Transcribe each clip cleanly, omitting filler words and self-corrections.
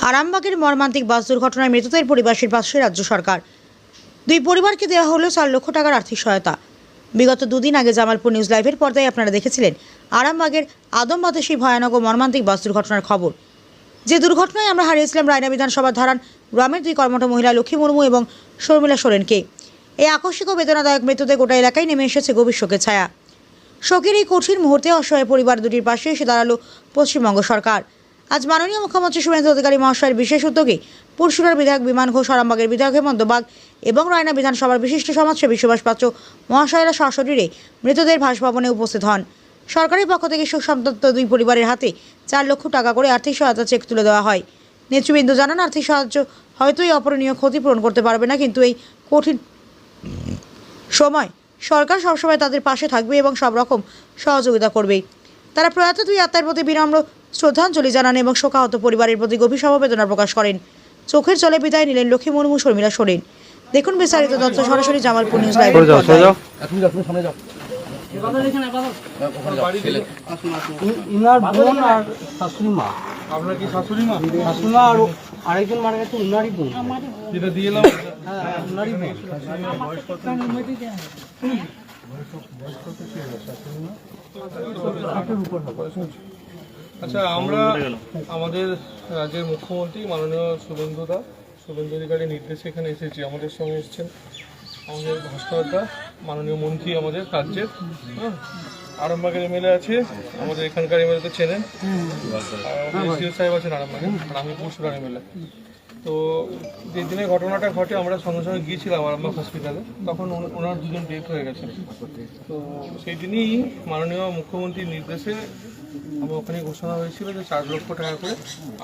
আরামবাগের মর্মান্তিক বাস দুর্ঘটনায় মৃতদের পরিবারের পাশে রাজ্য সরকার। দুই পরিবারকে দেওয়া হলো 4 লক্ষ টাকার আর্থিক সহায়তা। বিগত দুদিন আগে জামালপুর নিউজ লাইভের পর্দায় আপনারা দেখেছিলেন আরামবাগের আদমবাদে সেই ভয়ানক ও মর্মান্তিক বাস দুর্ঘটনার খবর। যে দুর্ঘটনায় আমরা হারিয়েছিলাম রায়না বিধানসভার ধারান গ্রামের 2 কর্মঠ মহিলা লক্ষ্মী মুর্মু এবং শর্মিলা সোরেনকে। এই আকস্মিক ও বেদনাদায়ক মৃত্যুতে গোটা এলাকায় নেমে এসেছে গভীর শোকের ছায়া। শোকের এই কঠিন মুহূর্তে অসহায় পরিবার দুটির পাশে এসে দাঁড়ালো পশ্চিমবঙ্গ সরকার। আজ মাননীয় মুখ্যমন্ত্রী শুভেন্দু অধিকারী মহাশয়ের বিশেষ উদ্যোগে পুরসুরার বিধায়ক বিমান ঘোষ, আরামবাগের বিধায়ক হেমন্ত বাগ এবং রায়না বিধানসভার বিশিষ্ট সমাজসেবী সুভাষ পাত্র মহাশয়েরা সশরীরে মৃতদের বাসভবনে উপস্থিত হন। সরকারের পক্ষ থেকে শোকসন্তপ্ত 2 পরিবারের হাতে 4 লক্ষ টাকা করে আর্থিক সহায়তা চেক তুলে দেওয়া হয়। নেতৃবৃন্দ জানান, আর্থিক সাহায্য হয়তো এই অপূরণীয় ক্ষতি পূরণ করতে পারবে না, কিন্তু এই কঠিন সময় সরকার সবসময় তাদের পাশে থাকবে এবং সব রকম সহযোগিতা করবে। তারা প্রয়াত 2 আত্মার প্রতি বিনম্র শ্রদ্ধাঞ্জলি জানান এবং শোকাহত পরিবারের প্রতি গভীর সমবেদনা প্রকাশ করেন। চোখের জলে বিদায় নিলেন লক্ষ্মী মুর্মু, শর্মিলা সোরেন। দেখুন বিস্তারিত তথ্য সরাসরি জামালপুর নিউজ লাইভ। উনার বোন আর শাশুড়ি মা। আপনার কি শাশুড়ি মা? শাশুড়ি মা আর আরেকজন মারা গেছে, উনারই বোন। যেটা দিয়ে এলাম, হ্যাঁ উনারই বোন। আচ্ছা, আমরা আমাদের রাজ্যের মুখ্যমন্ত্রী মাননীয় শুভেন্দু অধিকারীর নির্দেশে এখানে এসেছি। আমাদের সঙ্গে এসেছেন আমাদের ভাস্করদা, মাননীয় মন্ত্রী আমাদের রাজ্যের, আরামবাগের এমএলএ আছে, আমাদের এখানকার এমএলএ তো চেনেন, আর এসডিও সাহেব আছেন আরামবাগের, আর আমি পুরসুরার এমএলএ। তো যে দিনে ঘটনাটা ঘটে আমরা সঙ্গে সঙ্গে গিয়েছিলাম আরামবাগ হসপিটালে, তখন ওনার 2জন ডেথ হয়ে গেছেন। তো সেই দিনই মাননীয় মুখ্যমন্ত্রীর নির্দেশে আমার ওখানে ঘোষণা হয়েছিল যে 4 লক্ষ টাকা করে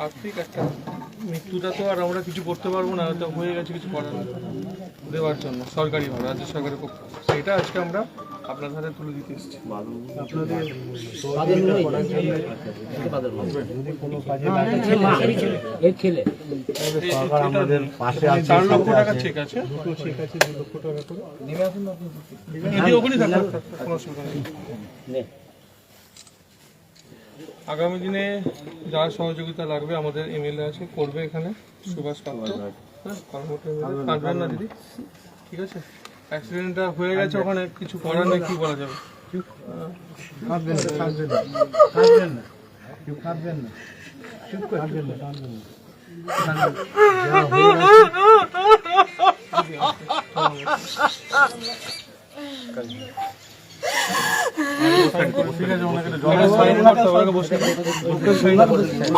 আর্থিক একটা, মৃত্যুটা তো আর আমরা কিছু করতে পারবো না, হয়তো হয়ে গেছে, কিছু করার দেওয়ার জন্য সরকারিভাবে রাজ্য সরকারের পক্ষ। সেইটা আজকে আমরা আপনার হাতে তুলে দিতে এসেছি। আপনাদের 4 লক্ষ টাকা চেক আছে, 2 লক্ষ টাকা করে নেমে আসুন আপনি, ওখানে থাকুন, কোনো অসুবিধা নেই। আগামী দিনে যার সহযোগিতা লাগবে আমাদের এমএলএ আছে, করবে এখানে সুভাষ পাত্র, কাঁদবেন না দিদি, ঠিক আছে? অ্যাক্সিডেন্টটা হয়ে গেছে, ওখানে কিছু করার নেই, কি বলা যাবে?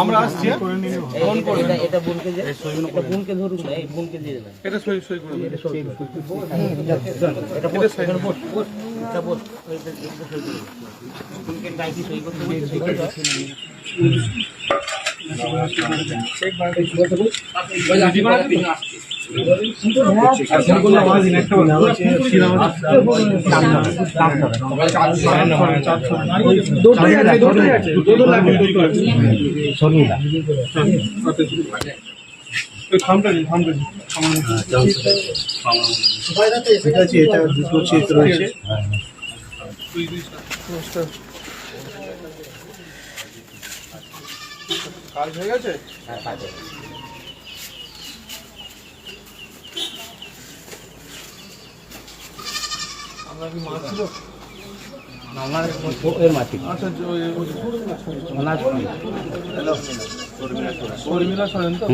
আমরা আসছি, এটা বোনকে ধরুন, এই বোনকে দিয়ে দেবেন, এটা সই করে দেবেন, এটা বল, এটা বল, বোনকে ডাইকি সই করতে বলছি। কাজ হয়ে গেছে? হ্যাঁ, কাজ হয়ে গেছে। আমরা কি মাছ ছিল? আমার এর মাটি। আচ্ছা, শর্মিলা সোরেন তো?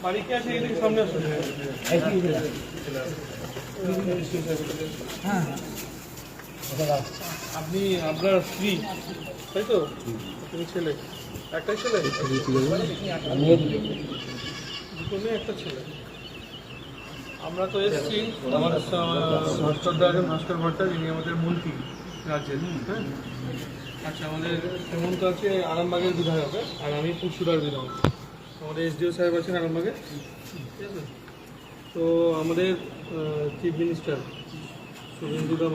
বাড়ি কি আছে? এদিকে সামনে আসুন। হ্যাঁ, আপনি আপনার স্ত্রী, তাই তো? তুমি ছেলে, একটাই ছেলে? দুটো মেয়ে, একটা ছেলে। আমরা তো এসেছি, আমাদের ভাস্কর ভট্টাচার্য, যিনি আমাদের মন্ত্রী রাজ্যের, হ্যাঁ। আচ্ছা, আমাদের হেমন্ত আছে আরামবাগের বিধায়ক, আর আমি পুরসুরার বিধায়ক। আমাদের এসডিও সাহেব আছেন আরামবাগে, ঠিক আছে? তো আমাদের চিফ মিনিস্টার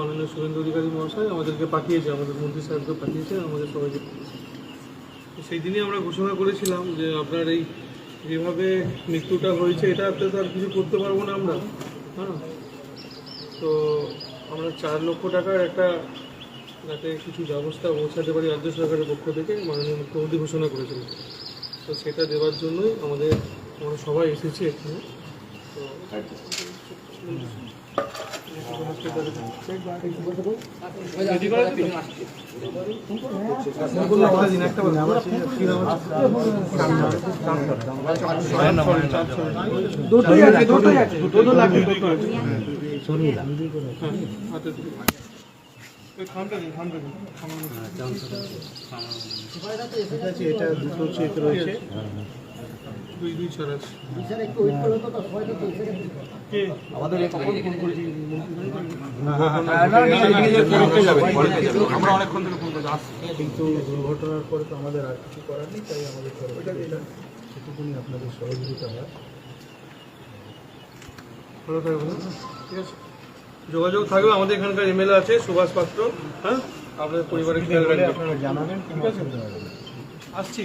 মাননীয় শুভেন্দু অধিকারী মহাশয় আমাদেরকে পাঠিয়েছে, আমাদের মন্ত্রী সাহেবকে পাঠিয়েছে, আমাদের সবাইকে পাঠিয়েছে। তো সেই দিনই আমরা ঘোষণা করেছিলাম যে আপনার এই যেভাবে মৃত্যুটা হয়েছে এটাতে তো আর কিছু করতে পারবো না আমরা, হ্যাঁ। তো আমরা 4 লক্ষ টাকার একটা যাতে কিছু ব্যবস্থা পৌঁছাতে পারি রাজ্য সরকারের পক্ষ থেকে মাননীয় মুখ্যমন্ত্রী ঘোষণা করেছিলেন। তো সেটা দেওয়ার জন্যই আমরা সবাই এসেছি এখানে। তো এটা দুটো চেক রয়েছে, দুই ছাড়া আমাদের আমরা অনেকক্ষণ থেকে ফোন করতে আসছি, কিন্তু দুর্ঘটনার পরে তো আমাদের আর কিছু করার নেই, তাই আমাদের সেটুকুনি আপনাদের সহযোগিতা হয়। ভালো থাকবেন, ঠিক আছে। যোগাযোগ থাকবে, আমাদের এখানকার এমএলএ আছে সুভাষ পাত্র, হ্যাঁ, আপনাদের পরিবারের খেয়াল রাখবেন, জানাবেন, ঠিক আছে। আসছি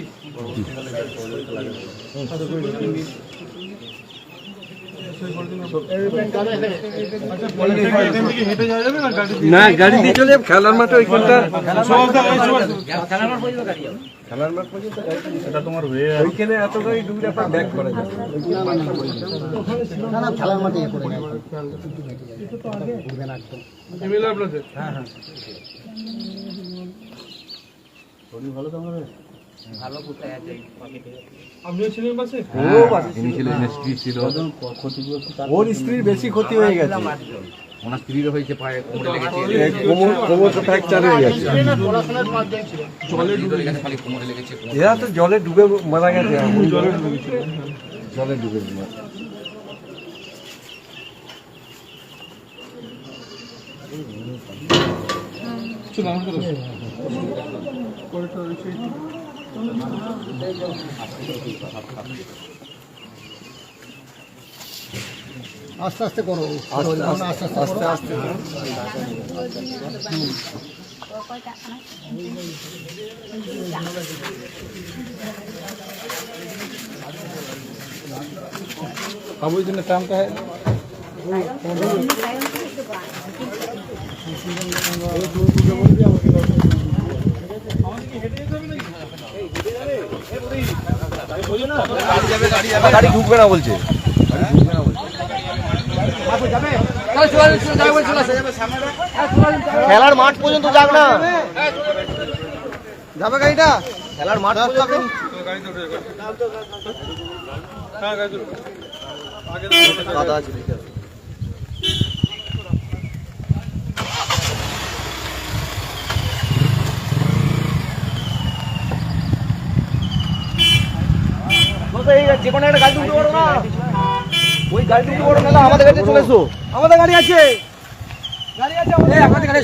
না, গাড়ি দিয়ে চলে যাবে খেলার মাঠে ওইখানটা, খেলার মাঠ পর্যন্ত এটা তোমার হয়ে ওইখানে এত গাড়ি ডুবলে আপনার ব্যাক করা যাবে খেলার মাঠে এমএলএ আপনাদের, হ্যাঁ হ্যাঁ ভালো তো আমার আপনিও ছিলেন পাশে? ওর স্ত্রীর বেশি ক্ষতি হয়ে গেছে, ওনার স্ত্রীর হয়েছে পায়ে কোমরে লেগেছে, কোমরটা ফ্র্যাকচার হয়ে গেছে, জলে ডুবে গেছে, খালি কোমরে লেগেছে। এরা তো জলে ডুবে মারা গেছে, জলে ডুবে জলে ডুবে আস্তে আস্তে করো, আস্তে আস্তে আস্তে अब इस दिन काम का है গাড়ি ঢুকবে না বলছে, খেলার মাঠ পর্যন্ত যাক না, যাবে গাড়িটা খেলার মাঠ পর্যন্ত। দাদা আছে যে কোনো একটা গাড়ি ঢুকতে পারো না, ওই গাড়ি ঢুকতে পারো না, আমাদের গাড়িতে চলে এসো, আমাদের গাড়ি আছে, গাড়ি আছে আমাদের গাড়ি,